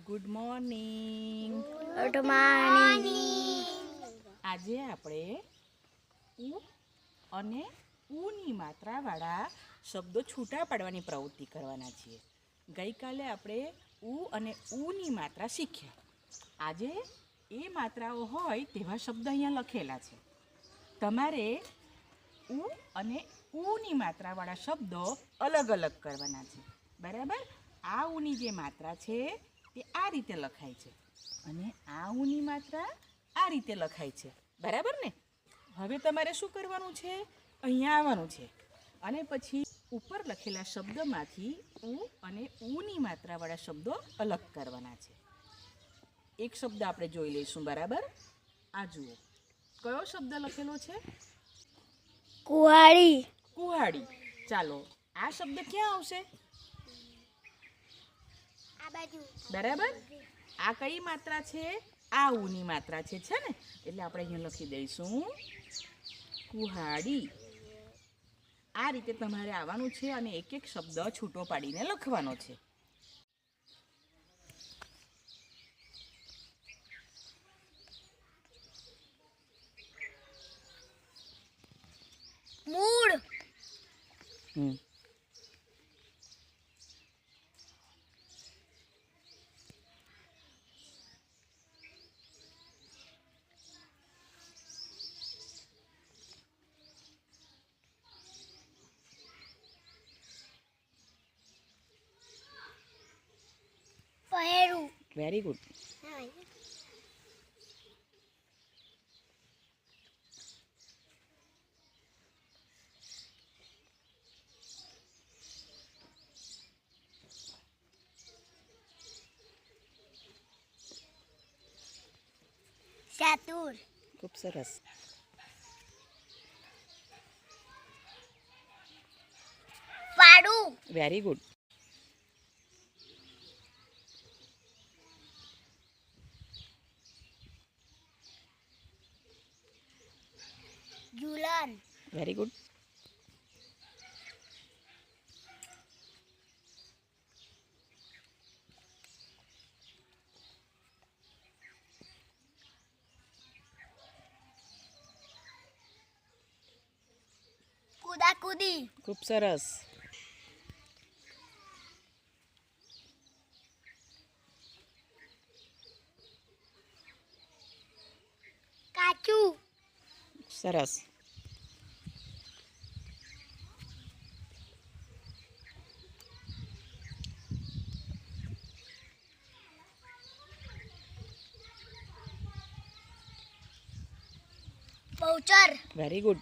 Good morning. Good morning. આજે આપણે ઉ અને ઉની માત્રાવાળા શબ્દો છૂટા પાડવાની પ્રવૃત્તિ કરવાના છીએ. ગઈકાલે આપણે ઉ અને ઉની માત્રા શીખ્યા. આજે એ માત્રાઓ હોય તેવા શબ્દ અહીંયા લખેલા છે. તમારે ઉ અને ઉની માત્રાવાળા શબ્દો અલગ અલગ કરવાના છે. બરાબર? આ ઉની જે માત્રા છે તે આ રીતે લખાય છે અને આ ઉની માત્રા આ રીતે લખાય છે. બરાબર ને? હવે તમારે શું કરવાનું છે? અહીંયા આવવાનું છે અને પછી ઉપર લખેલા શબ્દમાંથી ઉ અને ઉની માત્રાવાળા શબ્દો અલગ કરવાના છે. એક શબ્દ આપણે જોઈ લઈશું. બરાબર? આ જુઓ, કયો શબ્દ લખેલો છે? કુહાડી. કુહાડી. ચાલો, આ શબ્દ ક્યાં આવશે? બરાબર? આ કઈ માત્રા છે? આ ઉની માત્રા છે ને? એટલે આપણે અહીંયા લખી દઈશું કુહાડી. આ રીતે તમારે આવવાનું છે અને એક એક શબ્દ છૂટો પાડીને લખવાનો છે. મૂળ. પહેરું. Very good. ચાતુર. ખૂબ સરસ. પાડું. Very good. ઝુલન. Very good. કુદાકુદી. ખૂબ સરસ. કાચું. સરસ. બહુચર. Very good.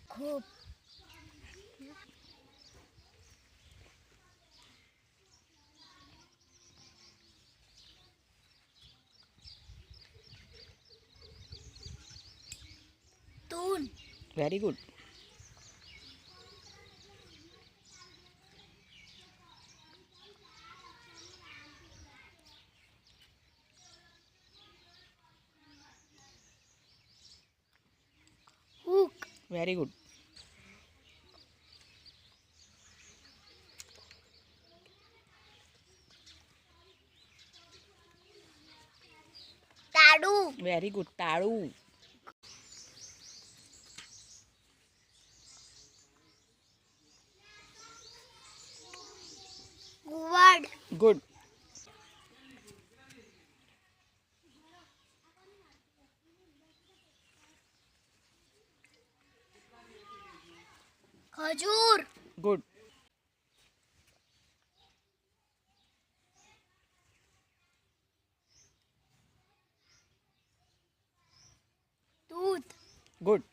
ખૂબ. તૂન. Very good. હૂક. Very good. તાડું. Very good. તાળું. ગુવાડ. ગુડ. ખજૂર. ગુડ. દૂધ. ગુડ.